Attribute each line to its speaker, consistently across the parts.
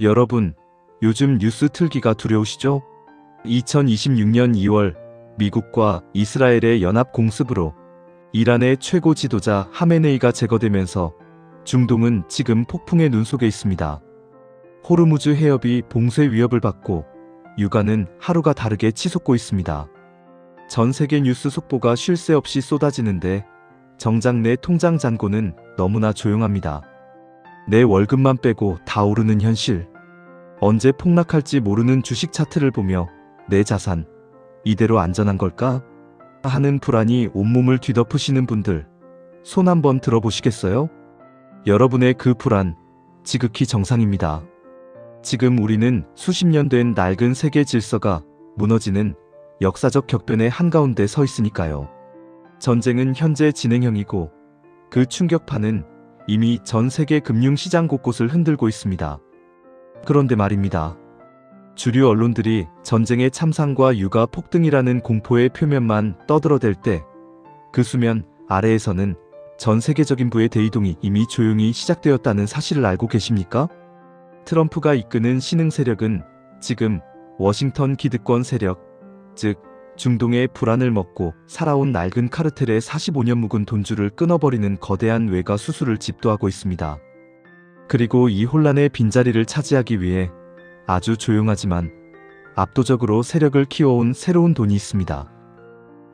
Speaker 1: 여러분, 요즘 뉴스 틀기가 두려우시죠? 2026년 2월 미국과 이스라엘의 연합 공습으로 이란의 최고 지도자 하메네이가 제거되면서 중동은 지금 폭풍의 눈 속에 있습니다. 호르무즈 해협이 봉쇄 위협을 받고 유가는 하루가 다르게 치솟고 있습니다. 전 세계 뉴스 속보가 쉴 새 없이 쏟아지는데 정작 내 통장 잔고는 너무나 조용합니다. 내 월급만 빼고 다 오르는 현실. 언제 폭락할지 모르는 주식 차트를 보며 내 자산, 이대로 안전한 걸까? 하는 불안이 온몸을 뒤덮으시는 분들, 손 한번 들어보시겠어요? 여러분의 그 불안, 지극히 정상입니다. 지금 우리는 수십 년 된 낡은 세계 질서가 무너지는 역사적 격변의 한가운데 서 있으니까요. 전쟁은 현재 진행형이고 그 충격파는 이미 전 세계 금융시장 곳곳을 흔들고 있습니다. 그런데 말입니다. 주류 언론들이 전쟁의 참상과 유가 폭등이라는 공포의 표면만 떠들어댈 때 그 수면 아래에서는 전 세계적인 부의 대이동이 이미 조용히 시작되었다는 사실을 알고 계십니까? 트럼프가 이끄는 신흥 세력은 지금 워싱턴 기득권 세력, 즉 중동의 불안을 먹고 살아온 낡은 카르텔의 45년 묵은 돈줄을 끊어버리는 거대한 외과 수술을 집도하고 있습니다. 그리고 이 혼란의 빈자리를 차지하기 위해 아주 조용하지만 압도적으로 세력을 키워온 새로운 돈이 있습니다.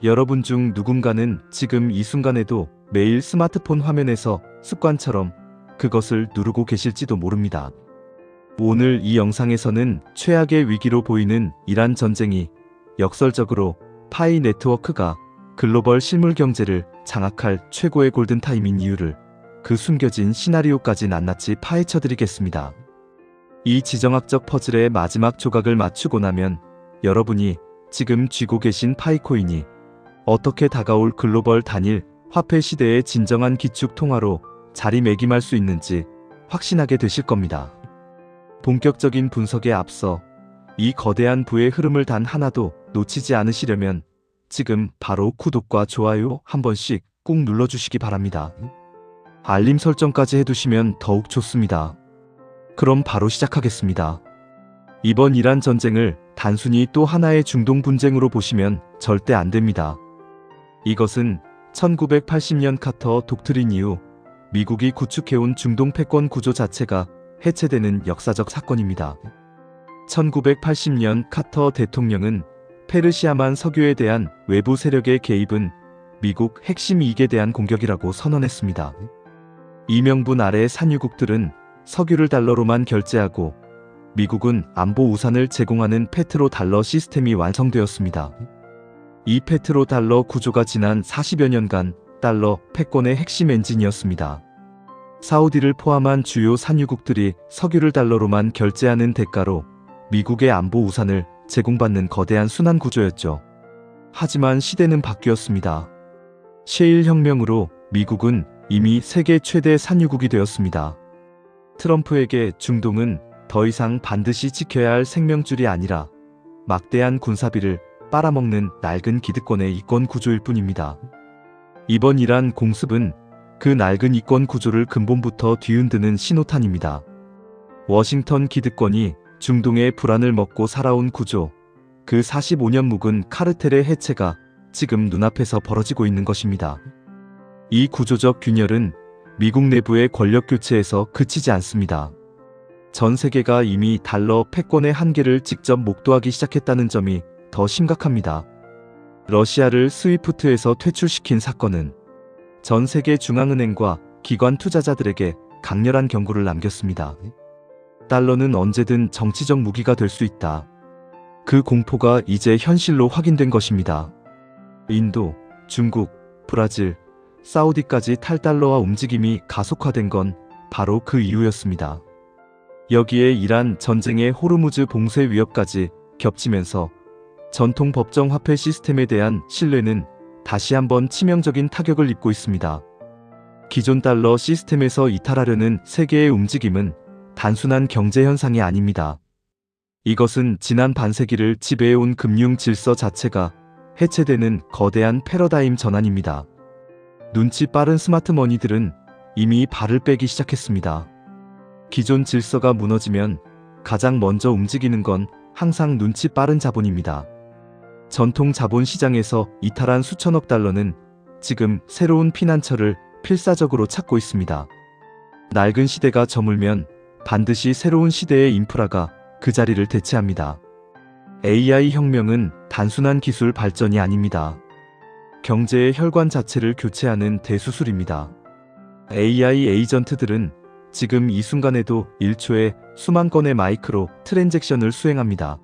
Speaker 1: 여러분 중 누군가는 지금 이 순간에도 매일 스마트폰 화면에서 습관처럼 그것을 누르고 계실지도 모릅니다. 오늘 이 영상에서는 최악의 위기로 보이는 이란 전쟁이 역설적으로 파이 네트워크가 글로벌 실물 경제를 장악할 최고의 골든타임인 이유를 그 숨겨진 시나리오까지 낱낱이 파헤쳐드리겠습니다. 이 지정학적 퍼즐의 마지막 조각을 맞추고 나면 여러분이 지금 쥐고 계신 파이코인이 어떻게 다가올 글로벌 단일 화폐 시대의 진정한 기축 통화로 자리매김할 수 있는지 확신하게 되실 겁니다. 본격적인 분석에 앞서 이 거대한 부의 흐름을 단 하나도 놓치지 않으시려면 지금 바로 구독과 좋아요 한 번씩 꾹 눌러주시기 바랍니다. 알림 설정까지 해두시면 더욱 좋습니다. 그럼 바로 시작하겠습니다. 이번 이란 전쟁을 단순히 또 하나의 중동 분쟁으로 보시면 절대 안 됩니다. 이것은 1980년 카터 독트린 이후 미국이 구축해온 중동 패권 구조 자체가 해체되는 역사적 사건입니다. 1980년 카터 대통령은 페르시아만 석유에 대한 외부 세력의 개입은 미국 핵심 이익에 대한 공격이라고 선언했습니다. 이 명분 아래 산유국들은 석유를 달러로만 결제하고 미국은 안보 우산을 제공하는 페트로 달러 시스템이 완성되었습니다. 이 페트로 달러 구조가 지난 40여 년간 달러 패권의 핵심 엔진이었습니다. 사우디를 포함한 주요 산유국들이 석유를 달러로만 결제하는 대가로 미국의 안보 우산을 제공받는 거대한 순환 구조였죠. 하지만 시대는 바뀌었습니다. 셰일 혁명으로 미국은 이미 세계 최대 산유국이 되었습니다. 트럼프에게 중동은 더 이상 반드시 지켜야 할 생명줄이 아니라 막대한 군사비를 빨아먹는 낡은 기득권의 이권 구조일 뿐입니다. 이번 이란 공습은 그 낡은 이권 구조를 근본부터 뒤흔드는 신호탄입니다. 워싱턴 기득권이 중동의 불안을 먹고 살아온 구조, 그 45년 묵은 카르텔의 해체가 지금 눈앞에서 벌어지고 있는 것입니다. 이 구조적 균열은 미국 내부의 권력 교체에서 그치지 않습니다. 전 세계가 이미 달러 패권의 한계를 직접 목도하기 시작했다는 점이 더 심각합니다. 러시아를 스위프트에서 퇴출시킨 사건은 전 세계 중앙은행과 기관 투자자들에게 강렬한 경고를 남겼습니다. 달러는 언제든 정치적 무기가 될 수 있다. 그 공포가 이제 현실로 확인된 것입니다. 인도, 중국, 브라질, 사우디까지 탈달러화 움직임이 가속화된 건 바로 그 이유였습니다. 여기에 이란 전쟁의 호르무즈 봉쇄 위협까지 겹치면서 전통 법정 화폐 시스템에 대한 신뢰는 다시 한번 치명적인 타격을 입고 있습니다. 기존 달러 시스템에서 이탈하려는 세계의 움직임은 단순한 경제 현상이 아닙니다. 이것은 지난 반세기를 지배해온 금융 질서 자체가 해체되는 거대한 패러다임 전환입니다. 눈치 빠른 스마트머니들은 이미 발을 빼기 시작했습니다. 기존 질서가 무너지면 가장 먼저 움직이는 건 항상 눈치 빠른 자본입니다. 전통 자본 시장에서 이탈한 수천억 달러는 지금 새로운 피난처를 필사적으로 찾고 있습니다. 낡은 시대가 저물면 반드시 새로운 시대의 인프라가 그 자리를 대체합니다. AI 혁명은 단순한 기술 발전이 아닙니다. 경제의 혈관 자체를 교체하는 대수술입니다. AI 에이전트들은 지금 이 순간에도 1초에 수만 건의 마이크로 트랜잭션을 수행합니다.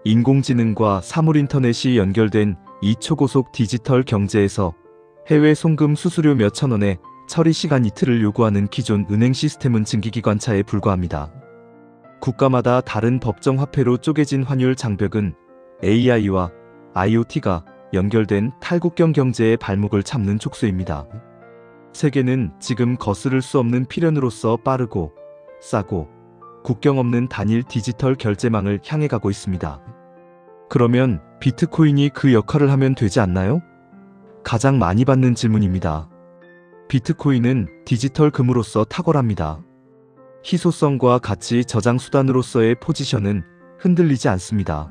Speaker 1: 인공지능과 사물인터넷이 연결된 이 초고속 디지털 경제에서 해외 송금 수수료 몇천 원에 처리 시간 이틀을 요구하는 기존 은행 시스템은 증기기관차에 불과합니다. 국가마다 다른 법정 화폐로 쪼개진 환율 장벽은 AI와 IoT가 연결된 탈국경 경제의 발목을 잡는 촉수입니다. 세계는 지금 거스를 수 없는 필연으로서 빠르고 싸고 국경 없는 단일 디지털 결제망을 향해 가고 있습니다. 그러면 비트코인이 그 역할을 하면 되지 않나요? 가장 많이 받는 질문입니다. 비트코인은 디지털 금으로서 탁월합니다. 희소성과 가치 저장 수단으로서의 포지션은 흔들리지 않습니다.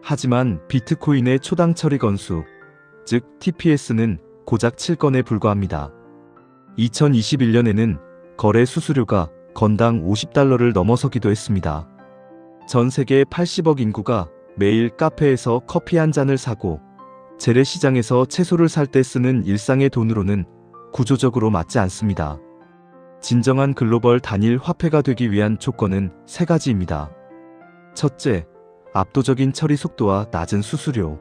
Speaker 1: 하지만 비트코인의 초당 처리 건수, 즉 TPS는 고작 7건에 불과합니다. 2021년에는 거래 수수료가 건당 $50를 넘어서기도 했습니다. 전 세계 80억 인구가 매일 카페에서 커피 한 잔을 사고 재래시장에서 채소를 살 때 쓰는 일상의 돈으로는 구조적으로 맞지 않습니다. 진정한 글로벌 단일 화폐가 되기 위한 조건은 세 가지입니다. 첫째, 압도적인 처리 속도와 낮은 수수료.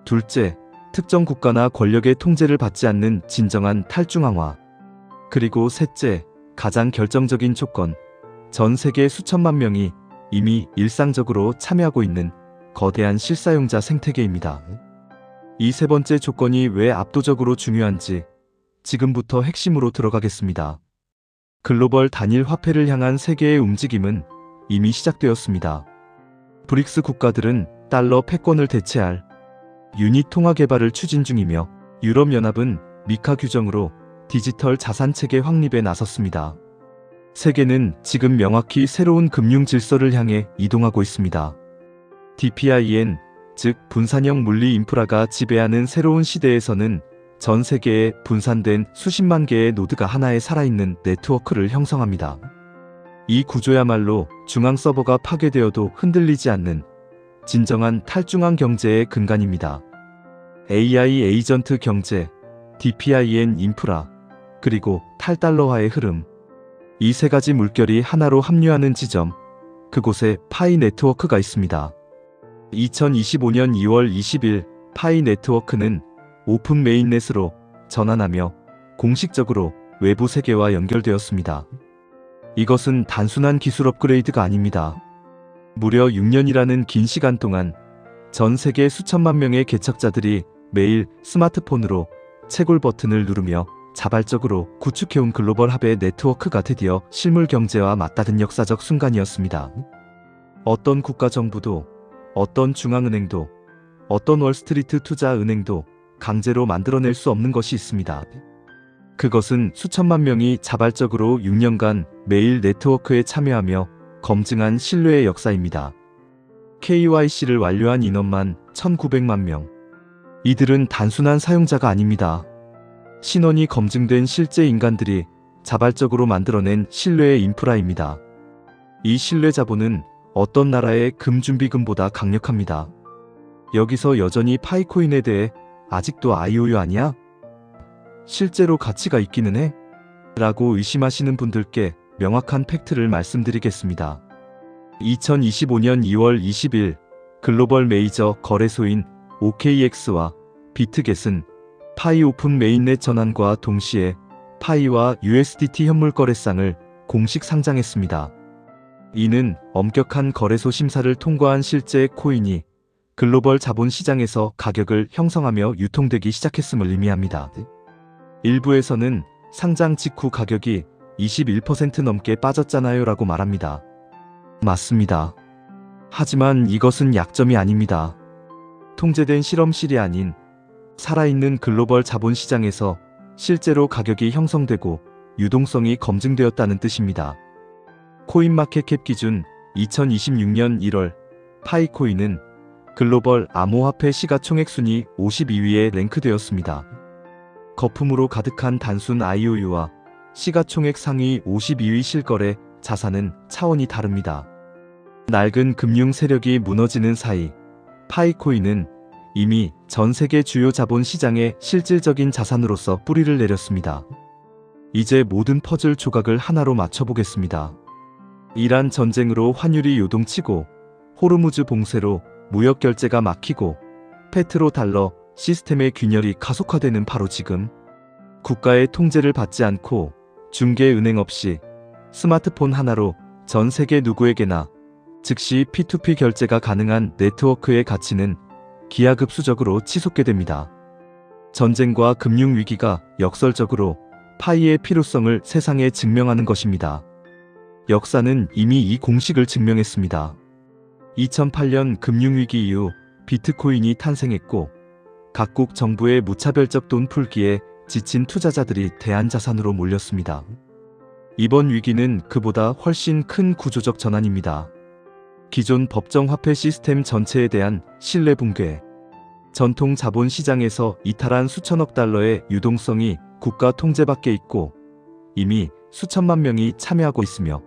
Speaker 1: 둘째, 특정 국가나 권력의 통제를 받지 않는 진정한 탈중앙화. 그리고 셋째, 가장 결정적인 조건, 전 세계 수천만 명이 이미 일상적으로 참여하고 있는 거대한 실사용자 생태계입니다. 이 세 번째 조건이 왜 압도적으로 중요한지 지금부터 핵심으로 들어가겠습니다. 글로벌 단일 화폐를 향한 세계의 움직임은 이미 시작되었습니다. 브릭스 국가들은 달러 패권을 대체할 유닛 통화 개발을 추진 중이며 유럽연합은 미카 규정으로 디지털 자산 체계 확립에 나섰습니다. 세계는 지금 명확히 새로운 금융 질서를 향해 이동하고 있습니다. DPIN, 즉 분산형 물리 인프라가 지배하는 새로운 시대에서는 전 세계에 분산된 수십만 개의 노드가 하나의 살아있는 네트워크를 형성합니다. 이 구조야말로 중앙 서버가 파괴되어도 흔들리지 않는 진정한 탈중앙 경제의 근간입니다. AI 에이전트 경제, DPIN 인프라, 그리고 탈달러화의 흐름. 이 세 가지 물결이 하나로 합류하는 지점, 그곳에 파이 네트워크가 있습니다. 2025년 2월 20일 파이 네트워크는 오픈 메인넷으로 전환하며 공식적으로 외부 세계와 연결되었습니다. 이것은 단순한 기술 업그레이드가 아닙니다. 무려 6년이라는 긴 시간 동안 전 세계 수천만 명의 개척자들이 매일 스마트폰으로 채굴 버튼을 누르며 자발적으로 구축해온 글로벌 합의 네트워크가 드디어 실물 경제와 맞닿은 역사적 순간이었습니다. 어떤 국가정부도, 어떤 중앙은행도, 어떤 월스트리트 투자은행도 강제로 만들어낼 수 없는 것이 있습니다. 그것은 수천만 명이 자발적으로 6년간 매일 네트워크에 참여하며 검증한 신뢰의 역사입니다. KYC를 완료한 인원만 1,900만 명. 이들은 단순한 사용자가 아닙니다. 신원이 검증된 실제 인간들이 자발적으로 만들어낸 신뢰의 인프라입니다. 이 신뢰 자본은 어떤 나라의 금준비금보다 강력합니다. 여기서 여전히 파이코인에 대해 아직도 IOU 아니야? 실제로 가치가 있기는 해? 라고 의심하시는 분들께 명확한 팩트를 말씀드리겠습니다. 2025년 2월 20일 글로벌 메이저 거래소인 OKX와 비트겟은 파이 오픈 메인넷 전환과 동시에 파이와 USDT 현물 거래상을 공식 상장했습니다. 이는 엄격한 거래소 심사를 통과한 실제 코인이 글로벌 자본 시장에서 가격을 형성하며 유통되기 시작했음을 의미합니다. 일부에서는 상장 직후 가격이 21% 넘게 빠졌잖아요 라고 말합니다. 맞습니다. 하지만 이것은 약점이 아닙니다. 통제된 실험실이 아닌 살아있는 글로벌 자본 시장에서 실제로 가격이 형성되고 유동성이 검증되었다는 뜻입니다. 코인마켓캡 기준 2026년 1월 파이코인은 글로벌 암호화폐 시가총액 순위 52위에 랭크되었습니다. 거품으로 가득한 단순 IOU와 시가총액 상위 52위 실거래 자산은 차원이 다릅니다. 낡은 금융 세력이 무너지는 사이 파이코인은 이미 전 세계 주요 자본 시장의 실질적인 자산으로서 뿌리를 내렸습니다. 이제 모든 퍼즐 조각을 하나로 맞춰보겠습니다. 이란 전쟁으로 환율이 요동치고 호르무즈 봉쇄로 무역 결제가 막히고 페트로달러 시스템의 균열이 가속화되는 바로 지금 국가의 통제를 받지 않고 중개은행 없이 스마트폰 하나로 전 세계 누구에게나 즉시 P2P 결제가 가능한 네트워크의 가치는 기하급수적으로 치솟게 됩니다. 전쟁과 금융위기가 역설적으로 파이의 필요성을 세상에 증명하는 것입니다. 역사는 이미 이 공식을 증명했습니다. 2008년 금융위기 이후 비트코인이 탄생했고 각국 정부의 무차별적 돈 풀기에 지친 투자자들이 대안자산으로 몰렸습니다. 이번 위기는 그보다 훨씬 큰 구조적 전환입니다. 기존 법정화폐 시스템 전체에 대한 신뢰 붕괴, 전통 자본시장에서 이탈한 수천억 달러의 유동성이 국가 통제 밖에 있고 이미 수천만 명이 참여하고 있으며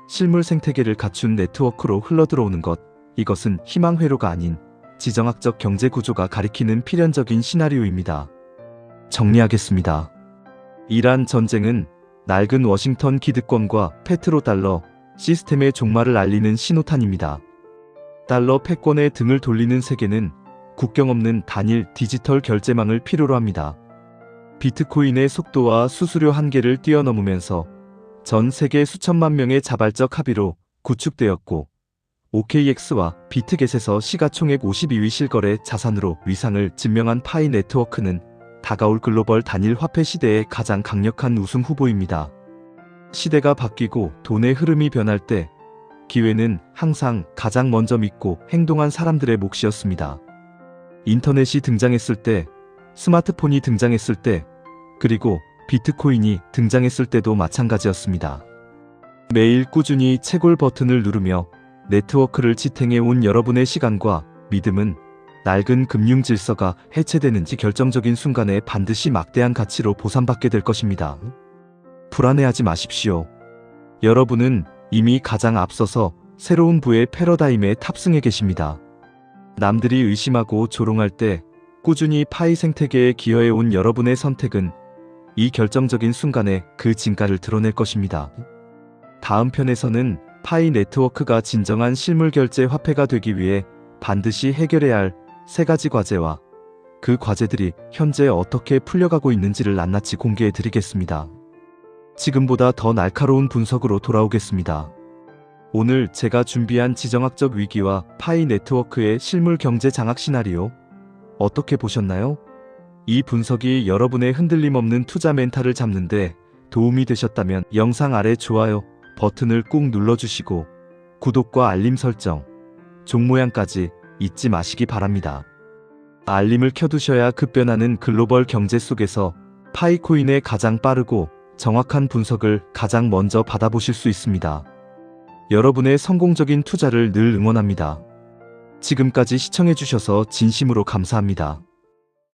Speaker 1: 실물 생태계를 갖춘 네트워크로 흘러들어오는 것, 이것은 희망회로가 아닌 지정학적 경제구조가 가리키는 필연적인 시나리오입니다. 정리하겠습니다. 이란 전쟁은 낡은 워싱턴 기득권과 페트로달러 시스템의 종말을 알리는 신호탄입니다. 달러 패권에 등을 돌리는 세계는 국경 없는 단일 디지털 결제망을 필요로 합니다. 비트코인의 속도와 수수료 한계를 뛰어넘으면서 전 세계 수천만 명의 자발적 합의로 구축되었고 OKX와 비트겟에서 시가총액 52위 실거래 자산으로 위상을 증명한 파이 네트워크는 다가올 글로벌 단일 화폐 시대의 가장 강력한 우승 후보입니다. 시대가 바뀌고 돈의 흐름이 변할 때 기회는 항상 가장 먼저 믿고 행동한 사람들의 몫이었습니다. 인터넷이 등장했을 때, 스마트폰이 등장했을 때, 그리고 비트코인이 등장했을 때도 마찬가지였습니다. 매일 꾸준히 채굴 버튼을 누르며 네트워크를 지탱해 온 여러분의 시간과 믿음은 낡은 금융 질서가 해체되는지 결정적인 순간에 반드시 막대한 가치로 보상받게 될 것입니다. 불안해하지 마십시오. 여러분은 이미 가장 앞서서 새로운 부의 패러다임에 탑승해 계십니다. 남들이 의심하고 조롱할 때 꾸준히 파이 생태계에 기여해 온 여러분의 선택은 이 결정적인 순간에 그 진가를 드러낼 것입니다. 다음 편에서는 파이 네트워크가 진정한 실물 결제 화폐가 되기 위해 반드시 해결해야 할 3가지 과제와 그 과제들이 현재 어떻게 풀려가고 있는지를 낱낱이 공개해 드리겠습니다. 지금보다 더 날카로운 분석으로 돌아오겠습니다. 오늘 제가 준비한 지정학적 위기와 파이 네트워크의 실물 경제 장악 시나리오 어떻게 보셨나요? 이 분석이 여러분의 흔들림 없는 투자 멘탈을 잡는데 도움이 되셨다면 영상 아래 좋아요 버튼을 꾹 눌러주시고 구독과 알림 설정, 종 모양까지 잊지 마시기 바랍니다. 알림을 켜두셔야 급변하는 글로벌 경제 속에서 파이코인의 가장 빠르고 정확한 분석을 가장 먼저 받아보실 수 있습니다. 여러분의 성공적인 투자를 늘 응원합니다. 지금까지 시청해주셔서 진심으로 감사합니다.